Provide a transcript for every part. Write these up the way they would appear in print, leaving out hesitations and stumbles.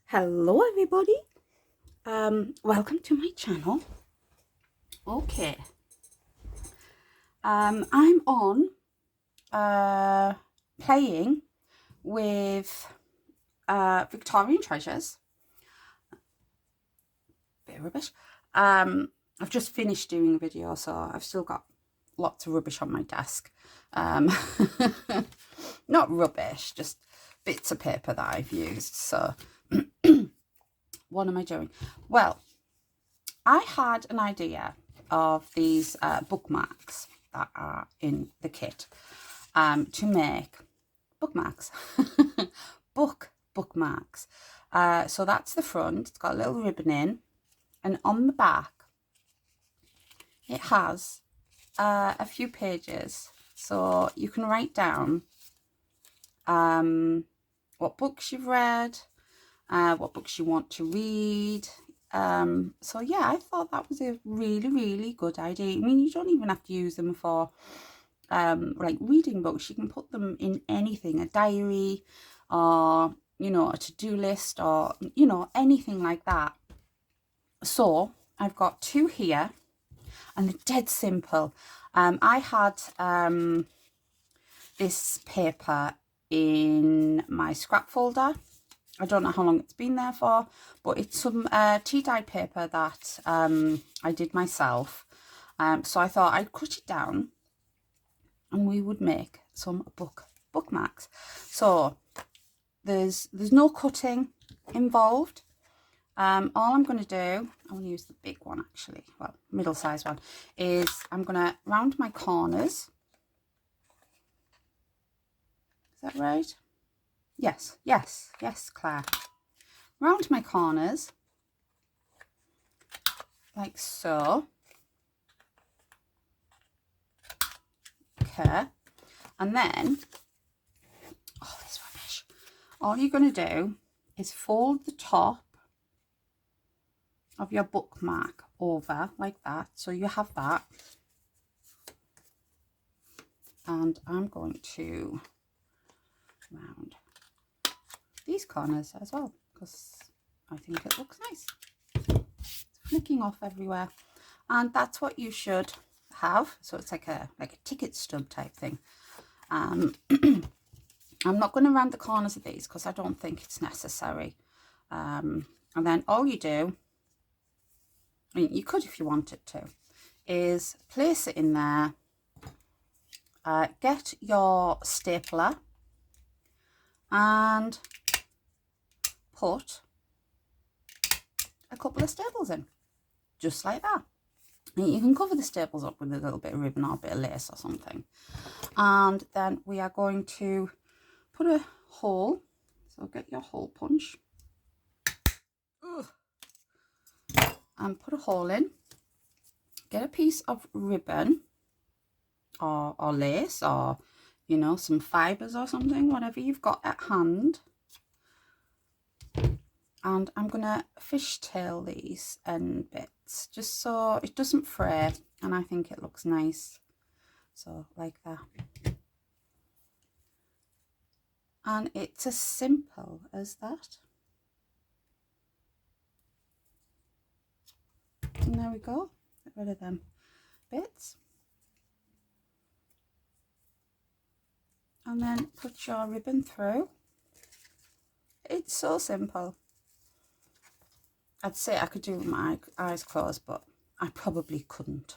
Hello everybody, welcome to my channel. Okay, I'm on playing with Victorian treasures. Bit of rubbish. I've just finished doing a video, so I've still got lots of rubbish on my desk. Not rubbish, just bits of paper that I've used. So what am I doing? Well, I had an idea of these bookmarks that are in the kit to make bookmarks. bookmarks. So that's the front. It's got a little ribbon in, and on the back it has a few pages, so you can write down what books you've read, what books you want to read. So yeah, I thought that was a really good idea. I mean, you don't even have to use them for like reading books. You can put them in anything, a diary, or you know, a to-do list, or you know, anything like that. So I've got two here, and they're dead simple. I had this paper in my scrap folder. I don't know how long it's been there for, but it's some tea dye paper that I did myself. So I thought I'd cut it down and we would make some bookmarks. So there's no cutting involved. All I'm going to do, I'm going to use the big one actually, well, middle-sized one, is I'm going to round my corners. Is that right? Yes, Claire. Round my corners, like so. Okay. And then, oh, this rubbish. All you're going to do is fold the top of your bookmark over like that. So you have that. And I'm going to round these corners as well, because I think it looks nice. It's flicking off everywhere, and that's what you should have. So it's like a ticket stub type thing. I'm not going to round the corners of these because I don't think it's necessary. And then all you do, I mean, you could if you wanted to, is place it in there. Get your stapler and put a couple of staples in, just like that. And you can cover the staples up with a little bit of ribbon or a bit of lace or something. And then we are going to put a hole. So get your hole punch. And put a hole in. Get a piece of ribbon or lace, or you know, some fibres or something, whatever you've got at hand. And I'm going to fishtail these end bits just so it doesn't fray, and I think it looks nice. So like that. And it's as simple as that. And there we go. Get rid of them bits. And then put your ribbon through. It's so simple. I'd say I could do with my eyes closed, but I probably couldn't.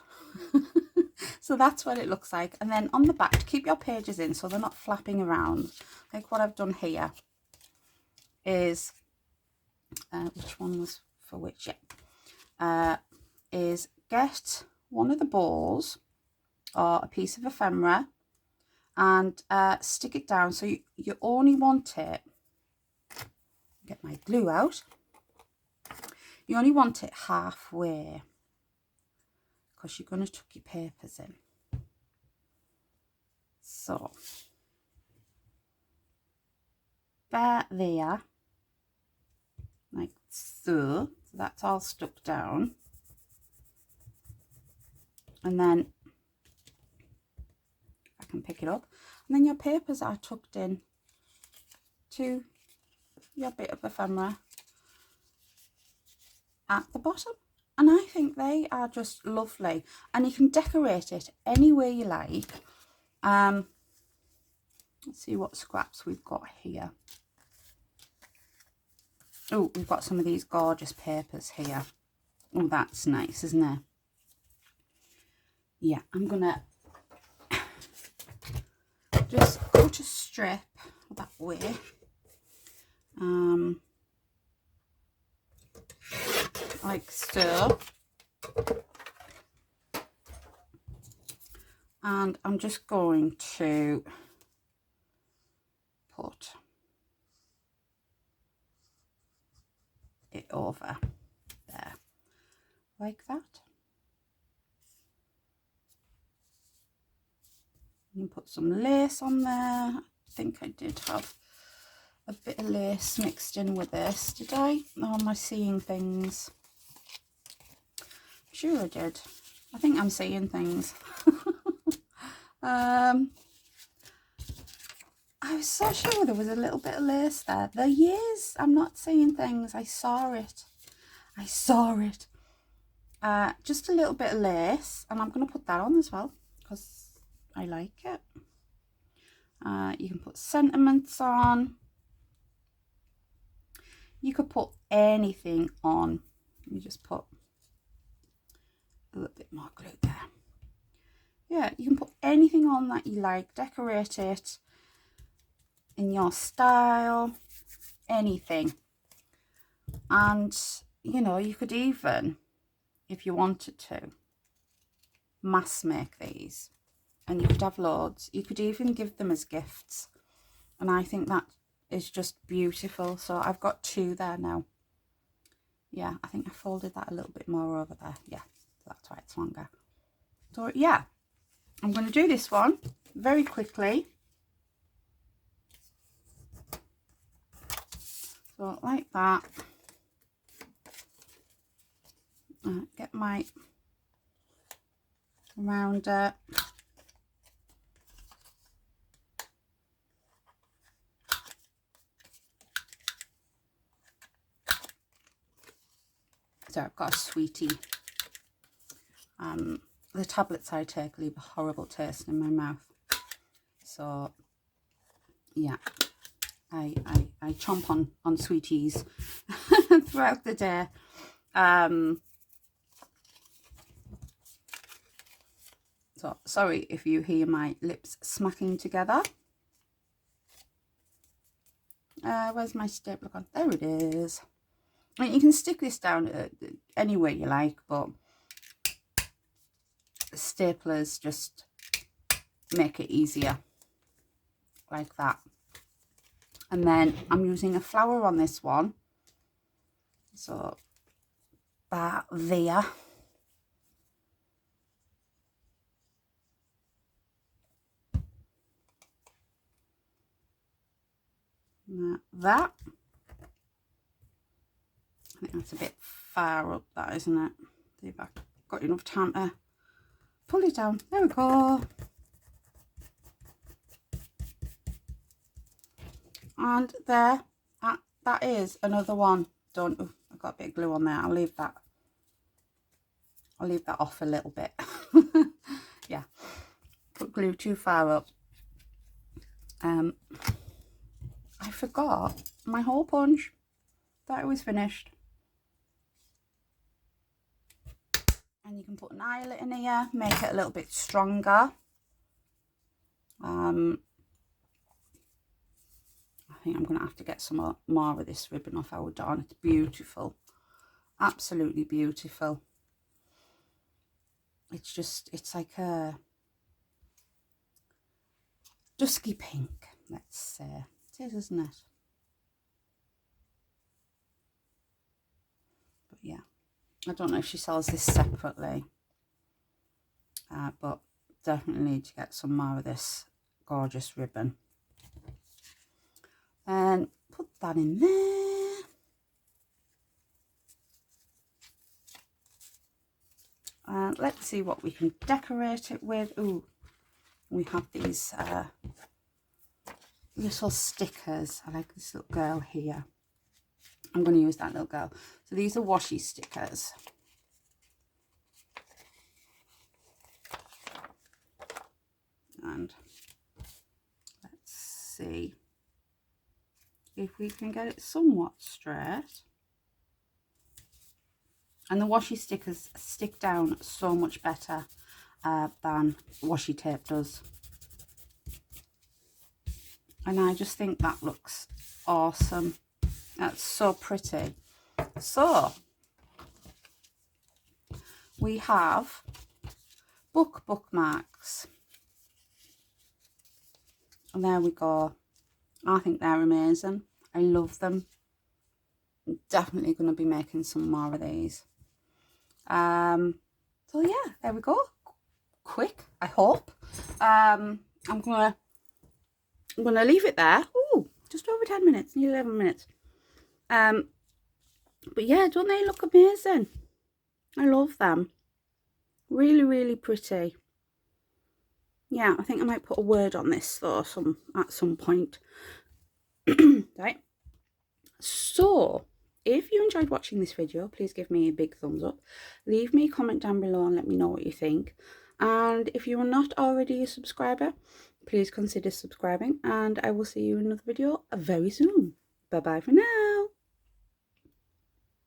So that's what it looks like. And then on the back, to keep your pages in so they're not flapping around, like what I've done here, is, which one was for which, yeah, is get one of the balls or a piece of ephemera and stick it down. So you only want it, get my glue out, you only want it halfway, because you're going to tuck your papers in. So there, like so. So that's all stuck down. And then I can pick it up, and then your papers are tucked in to your bit of ephemera at the bottom. And I think they are just lovely. And you can decorate it any way you like. Let's see what scraps we've got here. Oh, we've got some of these gorgeous papers here. Oh, that's nice, isn't it? Yeah, I'm gonna just cut a strip that way. Like so. And I'm just going to put it over there, like that. You can put some lace on there. I think I did have a bit of lace mixed in with this. Did I? Or am I seeing things? Sure I did. I think I'm seeing things. I was so sure there was a little bit of lace there. There is. I'm not seeing things. I saw it. I saw it. Just a little bit of lace, and I'm going to put that on as well because I like it. You can put sentiments on. You could put anything on. Let me just put a little bit more glue there. Yeah, you can put anything on that you like. Decorate it in your style. Anything. And, you know, you could even, if you wanted to, mass make these. And you could have loads. You could even give them as gifts. And I think that is just beautiful. So I've got 2 there now. Yeah, I think I folded that a little bit more over there. Yeah, that's why it's longer. So yeah, I'm going to do this one very quickly. So like that. Get my rounder. So I've got a sweetie. The tablets I take leave a horrible taste in my mouth. So yeah, I chomp on sweeties throughout the day. So sorry if you hear my lips smacking together. Where's my stapler gone? There it is. I mean, you can stick this down any way you like, but staplers just make it easier, like that. And then I'm using a flower on this one, so that there. That. I think that's a bit far up, that, isn't it? See if I've got enough time to pull it down. There we go. And there, that is another one done. Ooh, I've got a bit of glue on there. I'll leave that off a little bit. Yeah, put glue too far up. I forgot my hole punch. Thought it was finished. And you can put an eyelet in here, make it a little bit stronger. I think I'm going to have to get some more of this ribbon off our darn. It's beautiful. Absolutely beautiful. It's just, it's like a dusky pink, let's say. It is, isn't it? But yeah, I don't know if she sells this separately. But definitely need to get some more of this gorgeous ribbon. And put that in there. And let's see what we can decorate it with. Ooh, we have these little stickers. I like this little girl here. I'm going to use that little girl. So these are washi stickers. And let's see if we can get it somewhat straight. And the washi stickers stick down so much better than washi tape does. And I just think that looks awesome. That's so pretty. So we have bookmarks. And there we go. I think they're amazing. I love them. I'm definitely going to be making some more of these. So yeah, there we go. Quick, I hope. I'm gonna leave it there. Oh, just over 10 minutes, nearly 11 minutes. But yeah, don't they look amazing? I love them. Really, really pretty. Yeah, I think I might put a word on this though at some point. Right. So if you enjoyed watching this video, please give me a big thumbs up. Leave me a comment down below and let me know what you think. And if you are not already a subscriber, please consider subscribing. And I will see you in another video very soon. Bye bye for now.